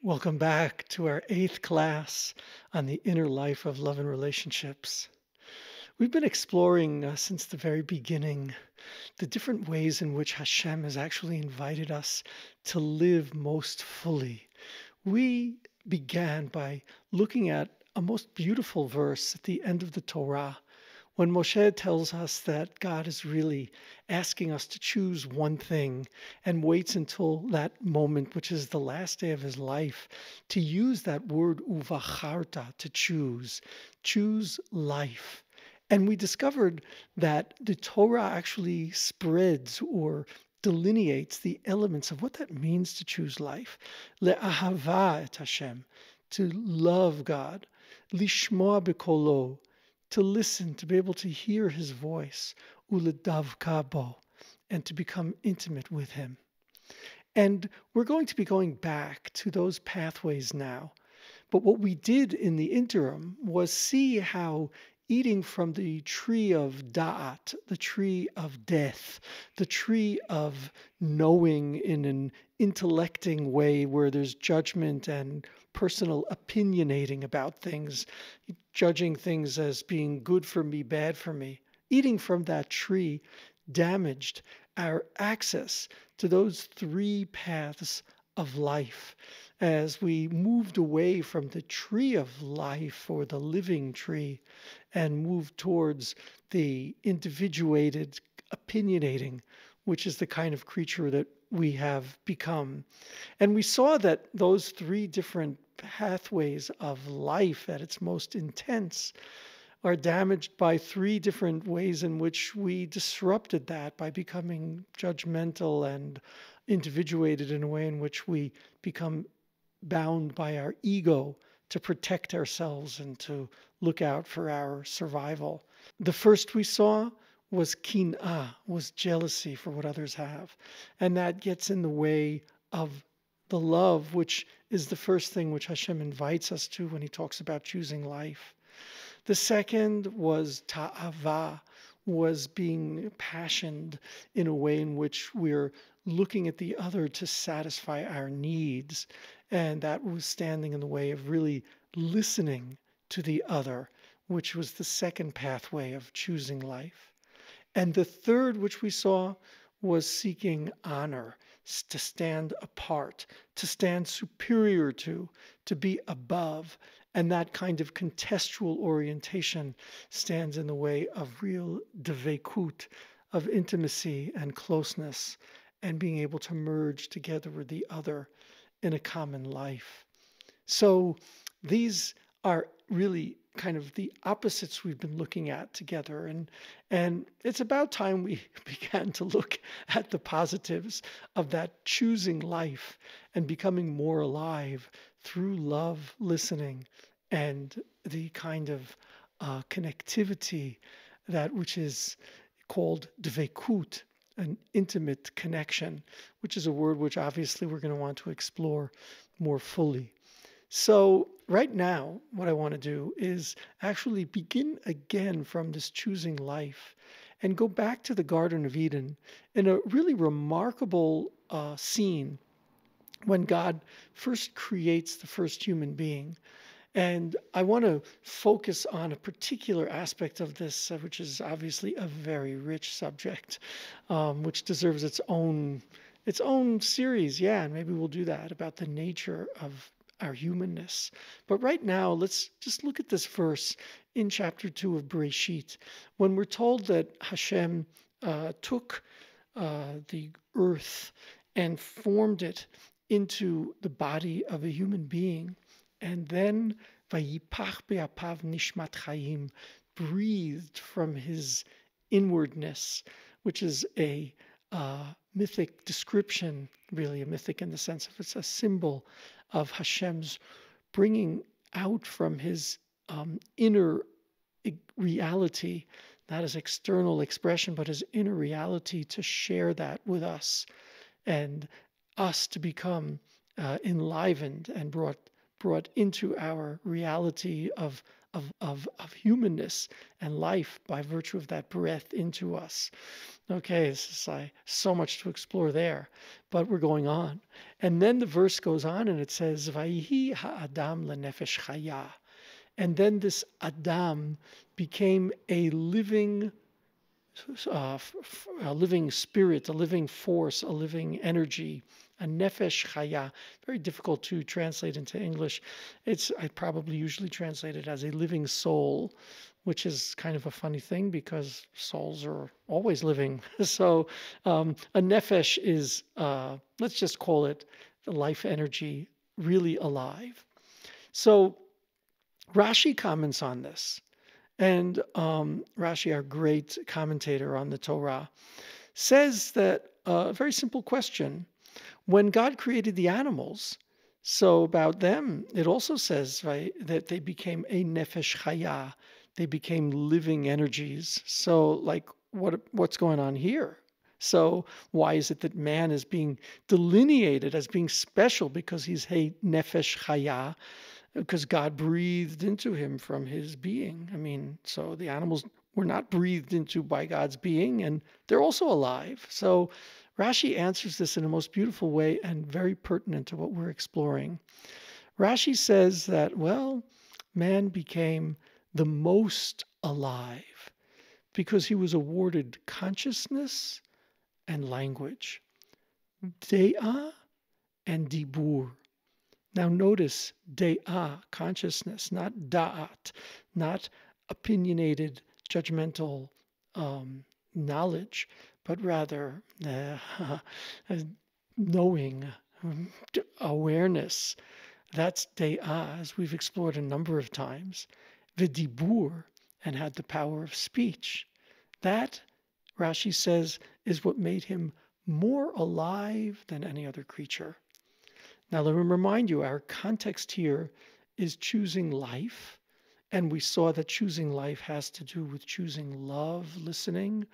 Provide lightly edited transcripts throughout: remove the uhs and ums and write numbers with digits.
Welcome back to our eighth class on the inner life of love and relationships. We've been exploring since the very beginning the different ways in which Hashem has actually invited us to live most fully. We began by looking at a most beautiful verse at the end of the Torah when Moshe tells us that God is really asking us to choose one thing and waits until that moment, which is the last day of his life, to use that word uvacharta, to choose life. And we discovered that the Torah actually spreads or delineates the elements of what that means to choose life. Le'ahava et Hashem, to love God. Lishmoa bekolo, to listen, to be able to hear his voice, uledavka bo, and to become intimate with him. And we're going to be going back to those pathways now. But what we did in the interim was see how eating from the tree of da'at, the tree of death, the tree of knowing in an intellecting way where there's judgment and personal opinionating about things, judging things as being good for me, bad for me. Eating from that tree damaged our access to those three paths of life as we moved away from the tree of life or the living tree and moved towards the individuated opinionating, which is the kind of creature that we have become. And we saw that those three different pathways of life at its most intense are damaged by three different ways in which we disrupted that by becoming judgmental and individuated in a way in which we become bound by our ego to protect ourselves and to look out for our survival. The first we saw was kin'ah, was jealousy for what others have. And that gets in the way of the love, which is the first thing which Hashem invites us to when he talks about choosing life. The second was ta'ava, was being passioned in a way in which we're looking at the other to satisfy our needs. And that was standing in the way of really listening to the other, which was the second pathway of choosing life. And the third, which we saw, was seeking honor, to stand apart, to stand superior to be above. And that kind of contextual orientation stands in the way of real devekut, of intimacy and closeness, and being able to merge together with the other in a common life. So these are really kind of the opposites we've been looking at together. And it's about time we began to look at the positives of that choosing life and becoming more alive through love, listening, and the kind of connectivity, that which is called dvekut, an intimate connection, which is a word which obviously we're going to want to explore more fully. So right now, what I want to do is actually begin again from this choosing life and go back to the Garden of Eden in a really remarkable scene when God first creates the first human being. And I want to focus on a particular aspect of this, which is obviously a very rich subject, which deserves its own series. Yeah, and maybe we'll do that about the nature of our humanness. But right now, let's just look at this verse in chapter 2 of Bereshit, when we're told that Hashem took the earth and formed it into the body of a human being. And then Vayipach be'apav nishmat chayim, breathed from his inwardness, which is a mythic description, really a mythic in the sense of it's a symbol of Hashem's bringing out from his inner reality, not his external expression, but his inner reality, to share that with us and us to become enlivened and brought brought into our reality of humanness and life by virtue of that breath into us. Okay, this is so much to explore there, but we're going on. And then the verse goes on and it says, Vayhi ha'adam lenefesh chaya. And then this Adam became a living spirit, a living force, a living energy, a nefesh chaya. Very difficult to translate into English. I probably usually translate it as a living soul, which is kind of a funny thing because souls are always living. So a nefesh is, let's just call it the life energy, really alive. So Rashi comments on this. And Rashi, our great commentator on the Torah, says that a very simple question. When God created the animals, so about them, it also says, right, that they became a nefesh chaya. They became living energies. So, like, what's going on here? So, why is it that man is being delineated as being special because he's a nefesh chaya? Because God breathed into him from his being. I mean, so the animals were not breathed into by God's being, and they're also alive. So Rashi answers this in a most beautiful way and very pertinent to what we're exploring. Rashi says that, well, man became the most alive because he was awarded consciousness and language, de'ah and dibur. Now notice de'ah, consciousness, not da'at, not opinionated, judgmental knowledge, but rather knowing, awareness. That's de'ah, as we've explored a number of times. V'dibur, and had the power of speech. That, Rashi says, is what made him more alive than any other creature. Now, let me remind you, our context here is choosing life. And we saw that choosing life has to do with choosing love, listening,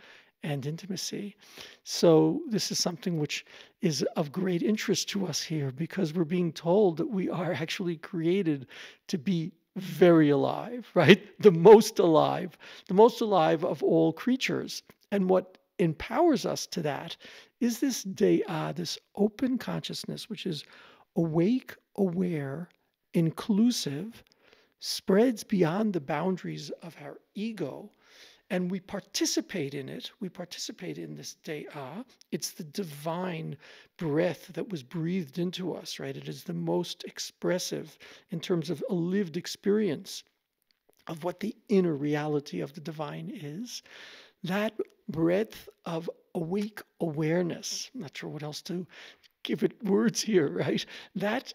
and intimacy. So this is something which is of great interest to us here because we're being told that we are actually created to be very alive, right? The most alive of all creatures. And what empowers us to that is this de'ah, this open consciousness, which is awake, aware, inclusive, spreads beyond the boundaries of our ego, and we participate in it. We participate in this de'ah. It's the divine breath that was breathed into us, right? It is the most expressive in terms of a lived experience of what the inner reality of the divine is. That breadth of awake awareness, I'm not sure what else to give it words here, right? That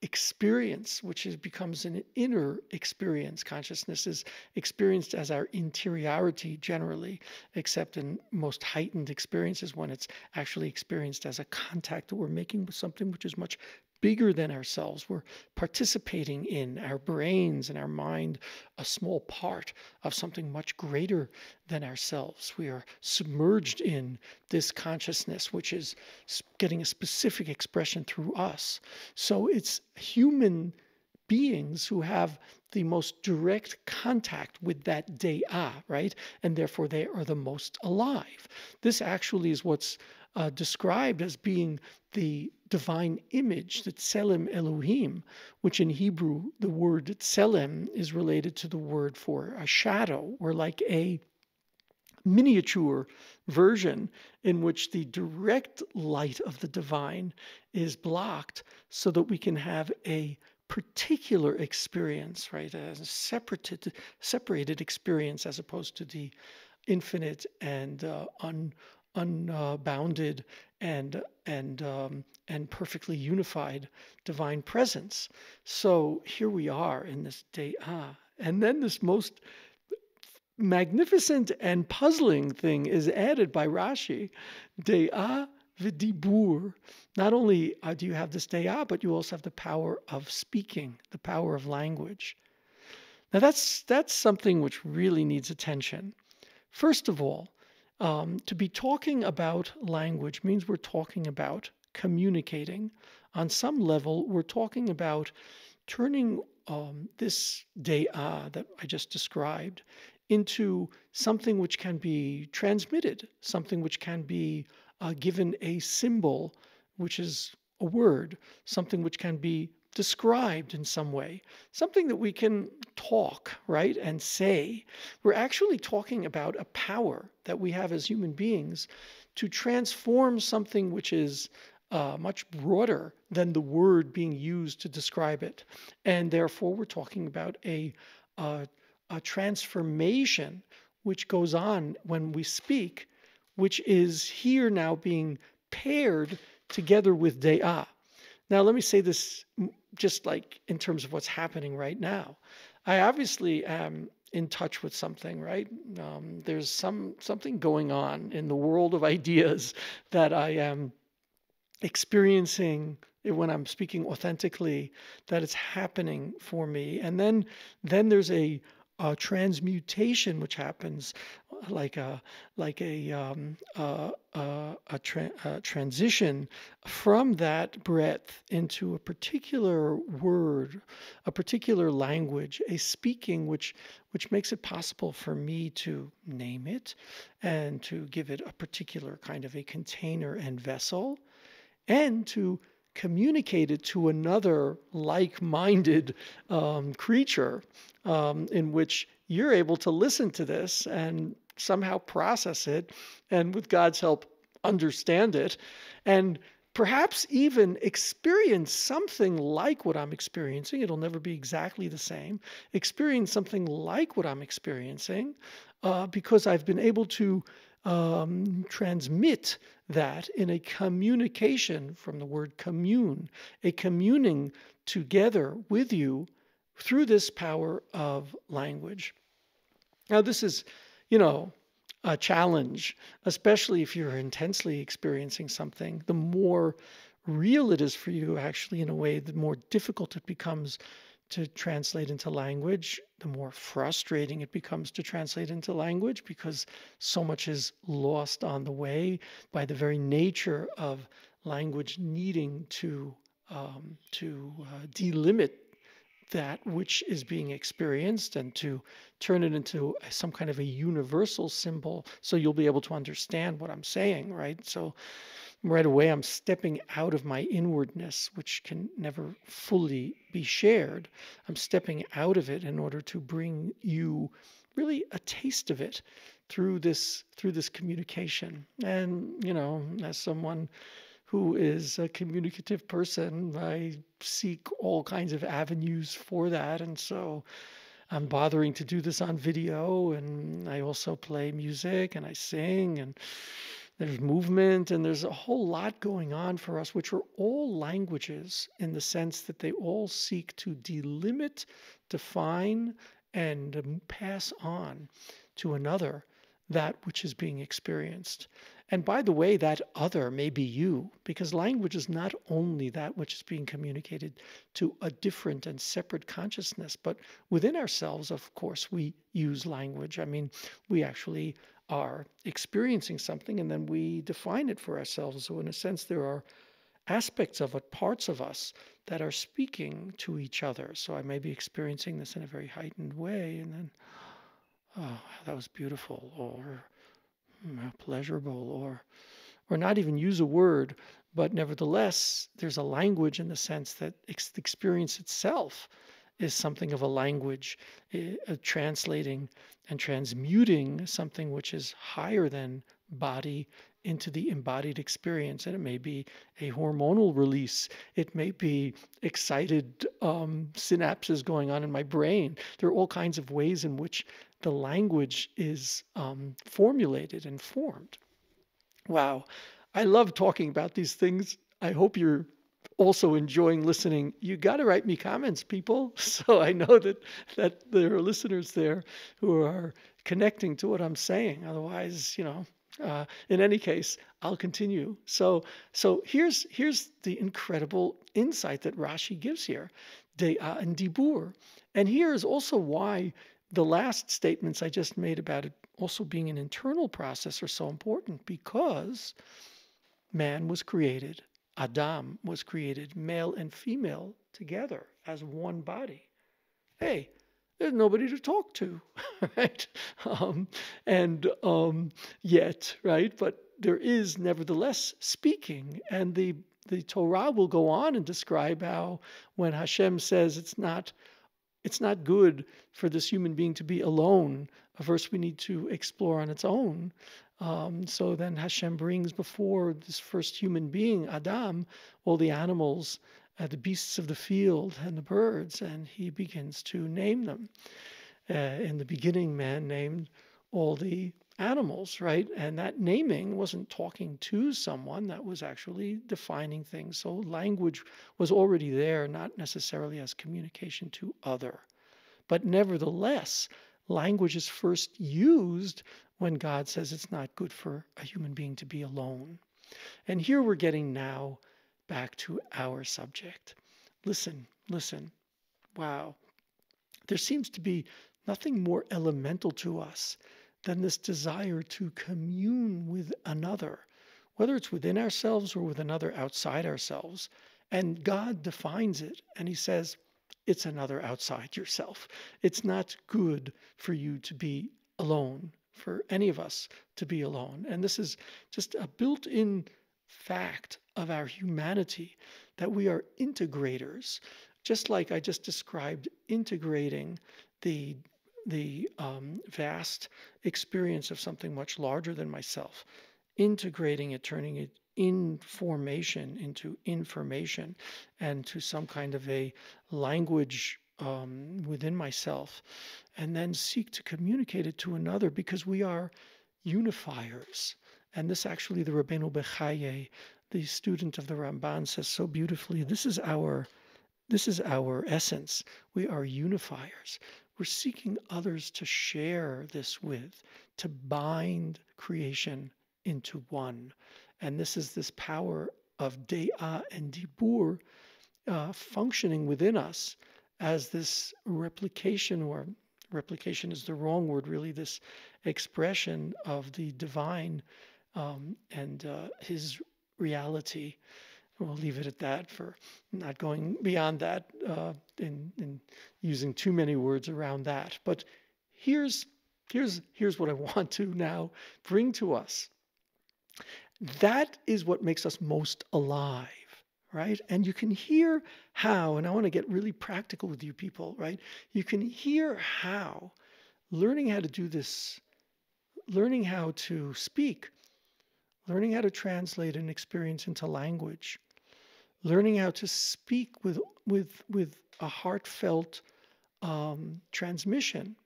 experience, which becomes an inner experience, consciousness is experienced as our interiority generally, except in most heightened experiences when it's actually experienced as a contact that we're making with something which is much bigger than ourselves. We're participating in our brains and our mind, a small part of something much greater than ourselves. We are submerged in this consciousness, which is getting a specific expression through us. So it's human beings who have the most direct contact with that de'ah, right? And therefore they are the most alive. This actually is what's described as being the divine image, the tselem Elohim, which in Hebrew, the word tselem is related to the word for a shadow, or like a miniature version in which the direct light of the divine is blocked so that we can have a particular experience, right? A separated experience as opposed to the infinite and unbounded and perfectly unified divine presence. So here we are in this de'ah. And then this most magnificent and puzzling thing is added by Rashi, de'ah v'dibur. Not only do you have this de'ah, but you also have the power of speaking, the power of language. Now that's something which really needs attention. First of all, to be talking about language means we're talking about communicating. On some level, we're talking about turning this dea that I just described into something which can be transmitted, something which can be given a symbol, which is a word, something which can be described in some way, something that we can talk, right, and say. We're actually talking about a power that we have as human beings to transform something which is much broader than the word being used to describe it. And therefore, we're talking about a, a transformation which goes on when we speak, which is here now being paired together with dea. Now, let me say this just like in terms of what's happening right now. I obviously am in touch with something, right? There's something going on in the world of ideas that I am experiencing when I'm speaking authentically, that it's happening for me. And then there's a transmutation which happens, like a transition from that breath into a particular word, a particular language, a speaking which makes it possible for me to name it and to give it a particular kind of a container and vessel, and to communicate it to another like-minded creature, in which you're able to listen to this and somehow process it, and with God's help, understand it, and perhaps even experience something like what I'm experiencing. It'll never be exactly the same. Experience something like what I'm experiencing, because I've been able to transmit that in a communication, from the word commune, a communing together with you through this power of language. Now, this is, a challenge, especially if you're intensely experiencing something. The more real it is for you, actually, in a way, the more difficult it becomes to translate into language, the more frustrating it becomes to translate into language, because so much is lost on the way by the very nature of language needing to delimit that which is being experienced and to turn it into some kind of a universal symbol, so you'll be able to understand what I'm saying, right? So right away, I'm stepping out of my inwardness, which can never fully be shared. I'm stepping out of it in order to bring you really a taste of it through this communication. And as someone who is a communicative person, I seek all kinds of avenues for that, and so I'm bothering to do this on video, and I also play music and I sing, and there's movement, and there's a whole lot going on for us, which are all languages in the sense that they all seek to delimit, define, and pass on to another that which is being experienced. And by the way, that other may be you, because language is not only that which is being communicated to a different and separate consciousness, but within ourselves, of course, we use language. I mean, we actually are experiencing something and then we define it for ourselves. So in a sense, there are aspects of it, parts of us that are speaking to each other. So I may be experiencing this in a very heightened way, and then, oh, that was beautiful, or pleasurable, or not even use a word, but nevertheless, there's a language in the sense that the experience itself is something of a language, translating and transmuting something which is higher than body into the embodied experience. And it may be a hormonal release. It may be excited synapses going on in my brain. There are all kinds of ways in which the language is formulated and formed. Wow. I love talking about these things. I hope you're also enjoying listening. You got to write me comments, people, so I know that there are listeners there who are connecting to what I'm saying. Otherwise, in any case, I'll continue. So here's the incredible insight that Rashi gives here, Dea and Dibur. And here is also why the last statements I just made about it also being an internal process are so important, because man was created Adam was created, male and female together as one body. Hey, there's nobody to talk to, right? And yet, right? But there is nevertheless speaking, and the Torah will go on and describe how when Hashem says it's not good for this human being to be alone, a verse we need to explore on its own. So then Hashem brings before this first human being, Adam, all the animals, the beasts of the field, and the birds, and he begins to name them. In the beginning, man named all the animals, right? And that naming wasn't talking to someone, that was actually defining things. So language was already there, not necessarily as communication to other. But nevertheless, language is first used when God says it's not good for a human being to be alone. And here we're getting now back to our subject. Listen. Wow. There seems to be nothing more elemental to us than this desire to commune with another, whether it's within ourselves or with another outside ourselves. And God defines it, and he says, it's another outside yourself. It's not good for you to be alone, for any of us to be alone. And this is just a built-in fact of our humanity, that we are integrators. Just like I just described, integrating the vast experience of something much larger than myself, integrating it, turning it information into information and to some kind of a language within myself, and then seek to communicate it to another, because we are unifiers. And this actually, the Rabbeinu Bechaye, the student of the Ramban, says so beautifully, this is our essence. We are unifiers. We're seeking others to share this with, to bind creation into one. And this is this power of de'ah and dibur functioning within us as this replication, or replication is the wrong word, really, this expression of the divine and his reality. We'll leave it at that, for not going beyond that in using too many words around that. But here's what I want to now bring to us. That is what makes us most alive, right? And you can hear how, and I want to get really practical with you people, right? You can hear how learning how to do this, learning how to speak, learning how to translate an experience into language, learning how to speak with a heartfelt transmission,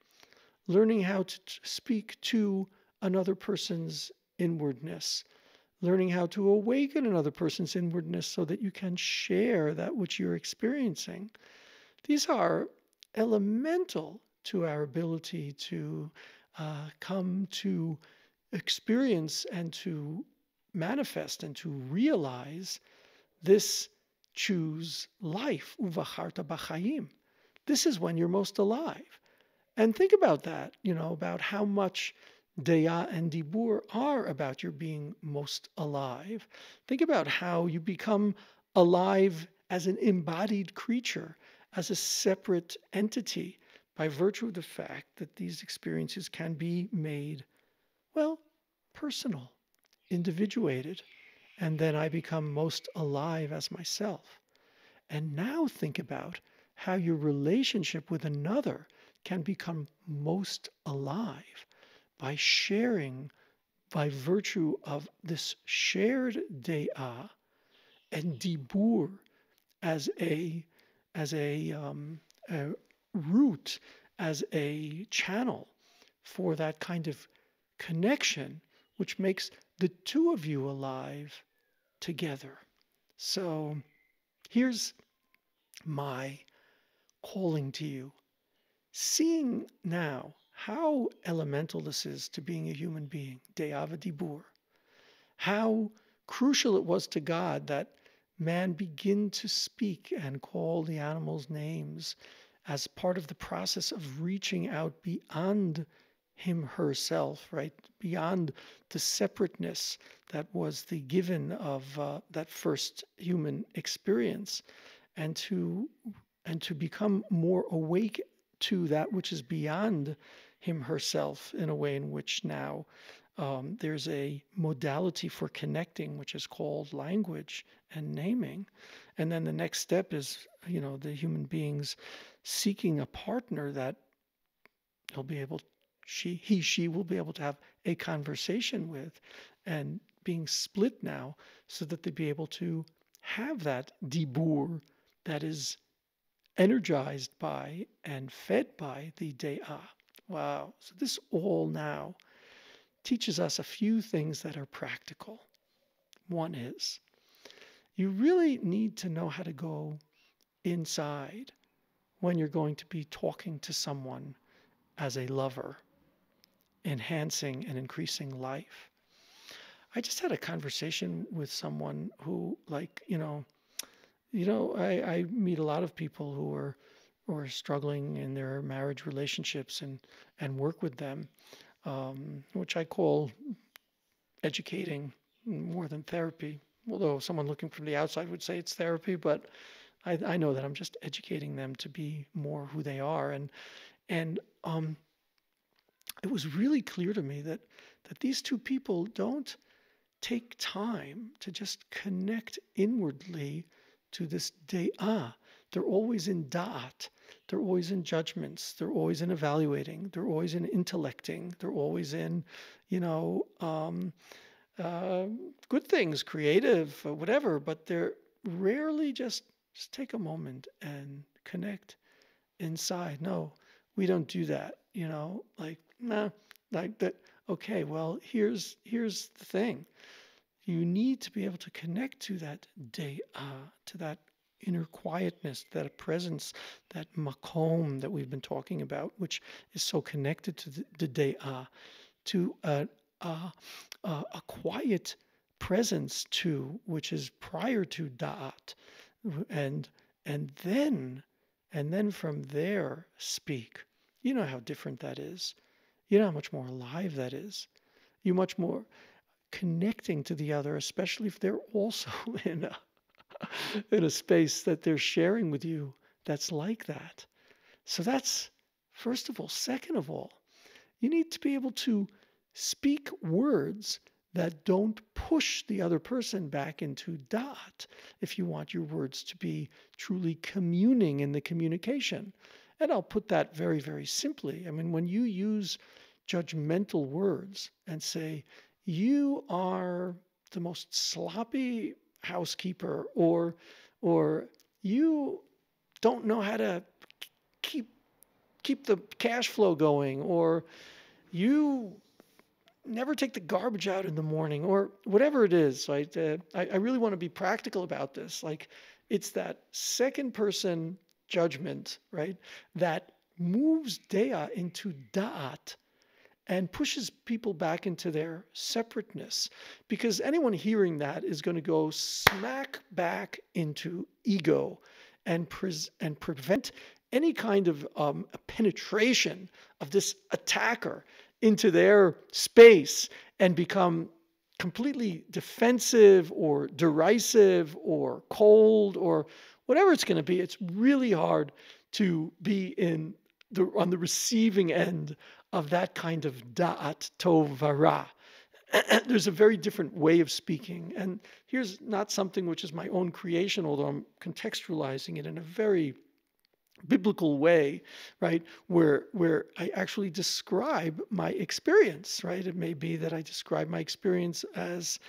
learning how to speak to another person's inwardness, learning how to awaken another person's inwardness so that you can share that which you're experiencing. These are elemental to our ability to come to experience and to manifest and to realize this choose life. Uvacharta b'chaim. This is when you're most alive. And think about that, about how much de'ah and dibur are about your being most alive. Think about how you become alive as an embodied creature, as a separate entity, by virtue of the fact that these experiences can be made, well, personal, individuated, and then I become most alive as myself. And now think about how your relationship with another can become most alive by sharing, by virtue of this shared de'ah and dibur as a route, as a channel for that kind of connection, which makes the two of you alive together. So here's my calling to you. Seeing now how elemental this is to being a human being, de'ah v'dibur, how crucial it was to God that man begin to speak and call the animals names as part of the process of reaching out beyond him, herself, right? Beyond the separateness that was the given of that first human experience, and to become more awake to that which is beyond him, herself, in a way in which now there's a modality for connecting, which is called language and naming. And then the next step is, the human beings seeking a partner that he'll be able, she will be able to have a conversation with, and being split now so that they be able to have that dibur that is energized by and fed by the Dea. Wow. So this all now teaches us a few things that are practical. One is you really need to know how to go inside when you're going to be talking to someone as a lover, enhancing and increasing life. I just had a conversation with someone who, like, I meet a lot of people who are struggling in their marriage relationships, and work with them, which I call educating more than therapy. Although someone looking from the outside would say it's therapy, but I know that I'm just educating them to be more who they are, and it was really clear to me that these two people don't take time to just connect inwardly to this da'ah. They're always in da'at. They're always in judgments. They're always in evaluating. They're always in intellecting. They're always in, good things, creative, whatever. But they're rarely just take a moment and connect inside. No, we don't do that. Like, nah, like that. Okay, well, here's the thing. You need to be able to connect to that da'ah, to that inner quietness, that presence, that makom that we've been talking about, which is so connected to the da'ah, to a quiet presence too, which is prior to da'at, and and then from there speak. You know how different that is. You know how much more alive that is. You're much more connecting to the other, especially if they're also in a space that they're sharing with you that's like that. So that's first of all. Second of all, you need to be able to speak words that don't push the other person back into dot if you want your words to be truly communing in the communication. And I'll put that very, very simply. I mean, when you use judgmental words and say, you are the most sloppy housekeeper, or you don't know how to keep the cash flow going, or you never take the garbage out in the morning, or whatever it is. Right? I really want to be practical about this. Like, it's that second person judgment, right, that moves Dea into Da'at and pushes people back into their separateness. Because anyone hearing that is going to go smack back into ego and prevent any kind of penetration of this attacker into their space, and become completely defensive or derisive or cold or whatever it's going to be. It's really hard to be on the receiving end of that kind of da'at tov vara. There's a very different way of speaking. And here's not something which is my own creation, although I'm contextualizing it in a very biblical way, right? Where I actually describe my experience, right? It may be that I describe my experience as,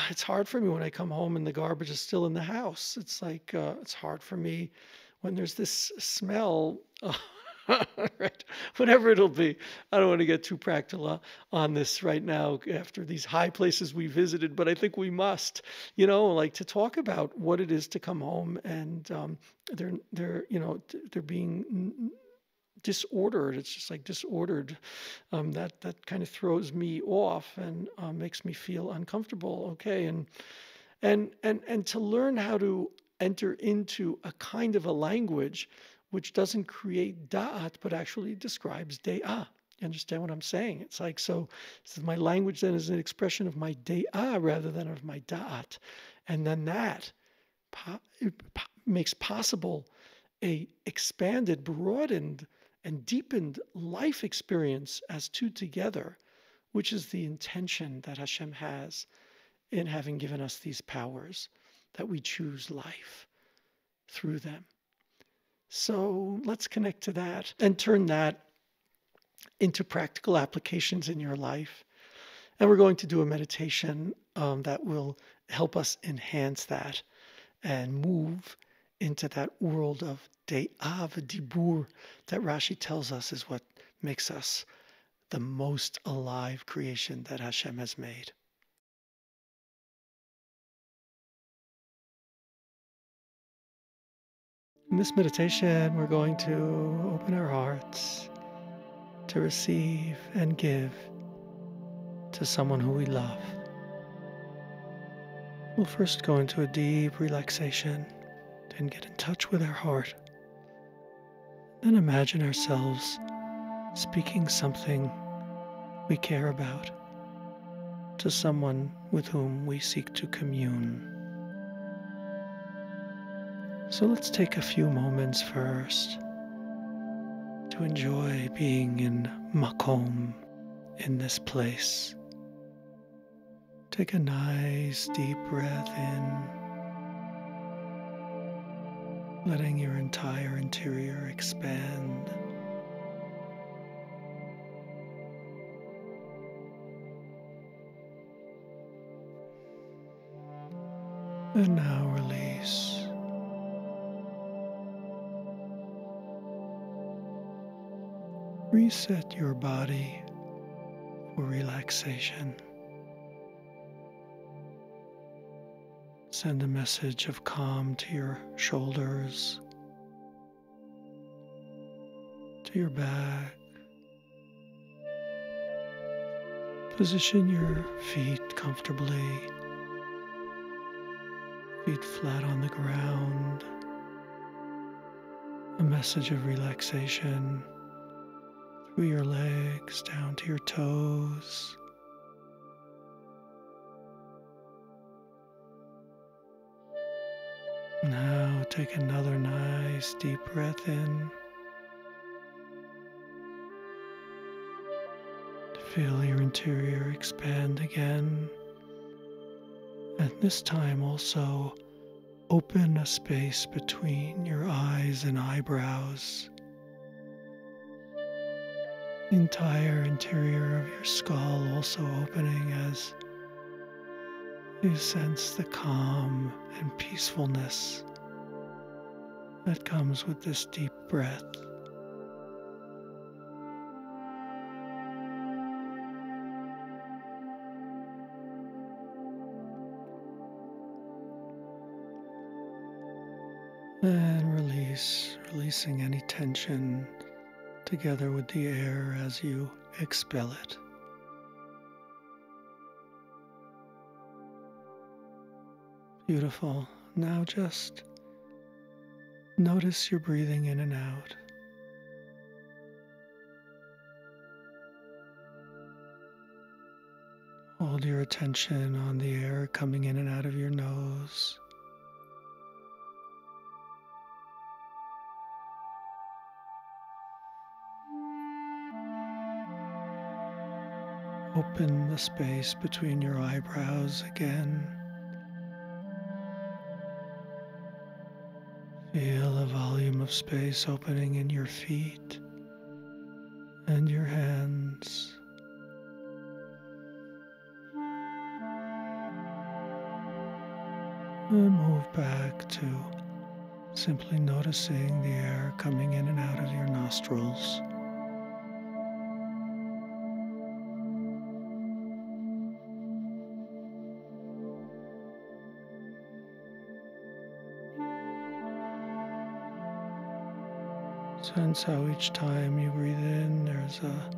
it's hard for me when I come home and the garbage is still in the house. It's like, it's hard for me when there's this smell, right? Whatever it'll be. I don't want to get too practical on this right now after these high places we visited, but I think we must, like, to talk about what it is to come home and they're being disordered. It's just like disordered. That kind of throws me off and makes me feel uncomfortable. Okay, and to learn how to enter into a kind of a language which doesn't create da'at, but actually describes de'ah. You understand what I'm saying? It's like, so my language then is an expression of my de'ah rather than of my da'at. And then that makes possible a expanded, broadened, and deepened life experience as two together, which is the intention that Hashem has in having given us these powers, that we choose life through them. So let's connect to that and turn that into practical applications in your life. And we're going to do a meditation that will help us enhance that and move into that world of de'av dibur that Rashi tells us is what makes us the most alive creation that Hashem has made. In this meditation, we're going to open our hearts to receive and give to someone who we love. We'll first go into a deep relaxation and get in touch with our heart. Then imagine ourselves speaking something we care about to someone with whom we seek to commune. So let's take a few moments first to enjoy being in Makom, in this place. Take a nice deep breath in, letting your entire interior expand. And now release. Reset your body for relaxation. Send a message of calm to your shoulders, to your back. Position your feet comfortably, feet flat on the ground. A message of relaxation through your legs down to your toes. Now take another nice deep breath in. Feel your interior expand again. And this time also open a space between your eyes and eyebrows. The entire interior of your skull also opening as you sense the calm and peacefulness that comes with this deep breath. And releasing any tension together with the air as you expel it. Beautiful. Now just notice your breathing in and out. Hold your attention on the air coming in and out of your nose. Open the space between your eyebrows again. Feel a volume of space opening in your feet and your hands. And move back to simply noticing the air coming in and out of your nostrils. Sense how each time you breathe in, there's a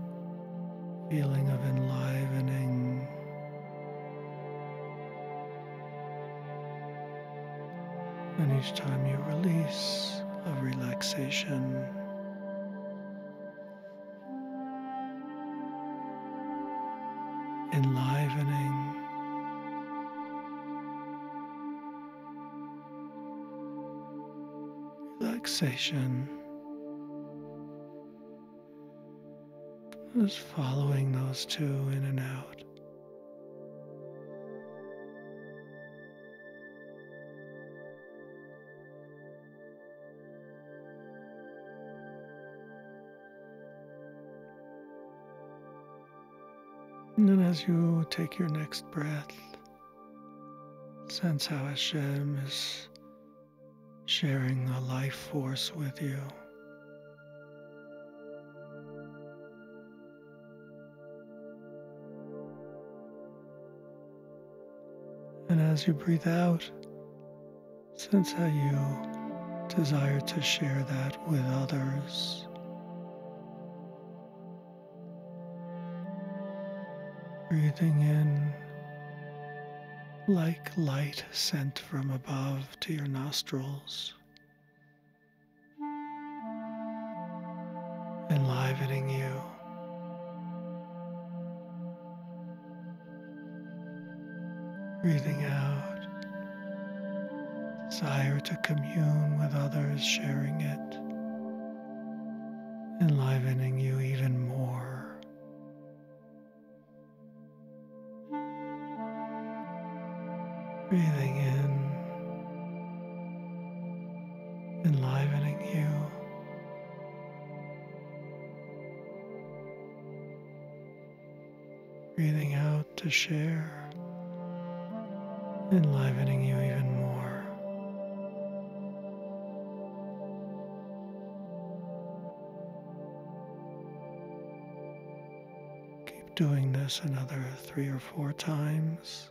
feeling of enlivening. And each time you release, of relaxation. relaxation. Just following those two in and out. And then as you take your next breath, sense how Hashem is sharing a life force with you. And as you breathe out, sense how you desire to share that with others. Breathing in like light sent from above to your nostrils, enlivening you. Breathing out, desire to commune with others, sharing it, enlivening you even more. Breathing in, enlivening you. Breathing out to share, enlivening you even more. Keep doing this another 3 or 4 times.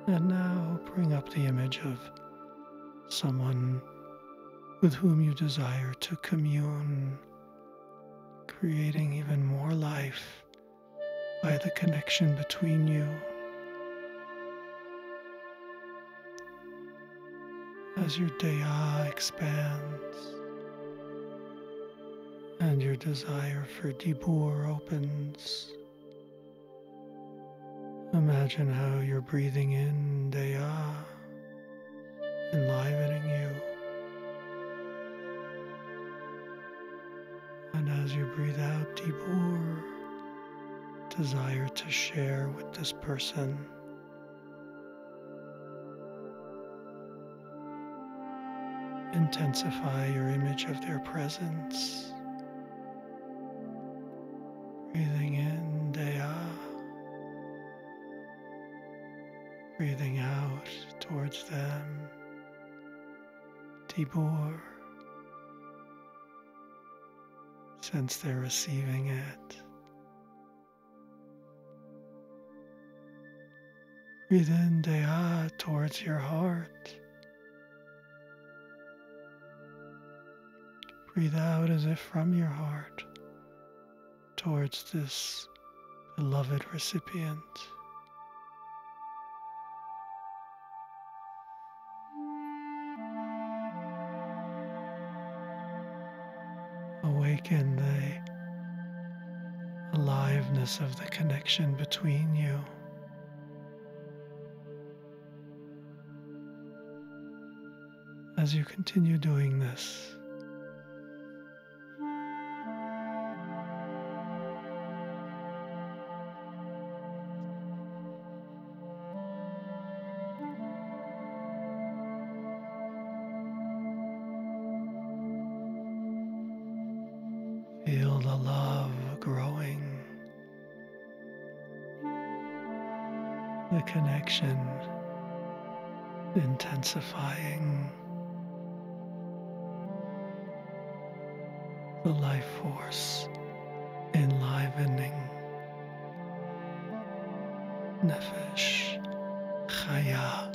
And now bring up the image of someone with whom you desire to commune, creating even more life by the connection between you. As your Daya expands and your desire for Dibur opens, imagine how you're breathing in Daya, enlivening you. And as you breathe out Dibur, desire to share with this person. Intensify your image of their presence. Breathing in Daya. Breathing out towards them, Dibur. Sense they're receiving it. Breathe in Daya towards your heart. Breathe out as if from your heart towards this beloved recipient. Awaken the aliveness of the connection between you. As you continue doing this, feel the love growing, the connection intensifying, the life force enlivening. Nefesh Chaya.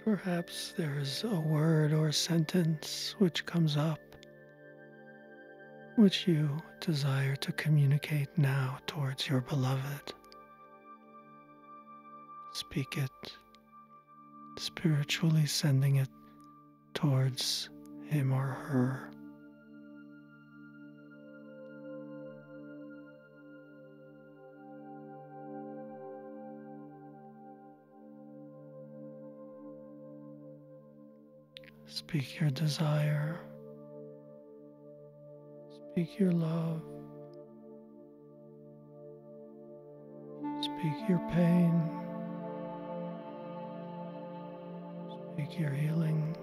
Perhaps there is a word or sentence which comes up, which you desire to communicate now towards your beloved. Speak it, spiritually sending it towards him or her. Speak your desire. Speak your love. Speak your pain. Speak your healing.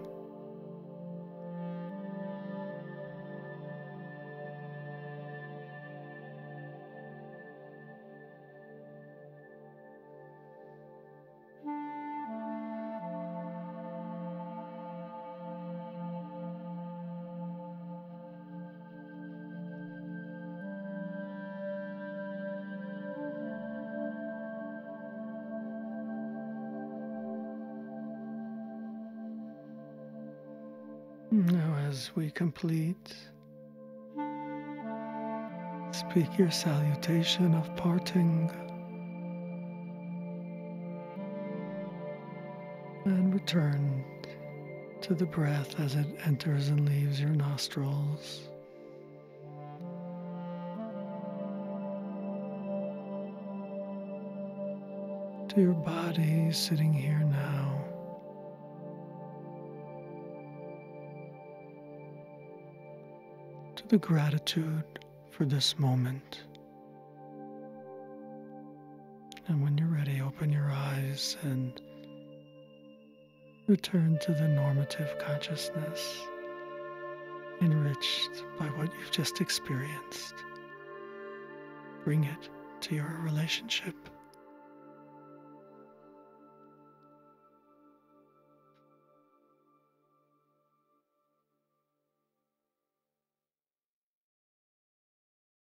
Now, as we complete, speak your salutation of parting and return to the breath as it enters and leaves your nostrils. To your body sitting here now. To the gratitude for this moment. And when you're ready, open your eyes and return to the normative consciousness, enriched by what you've just experienced. Bring it to your relationship.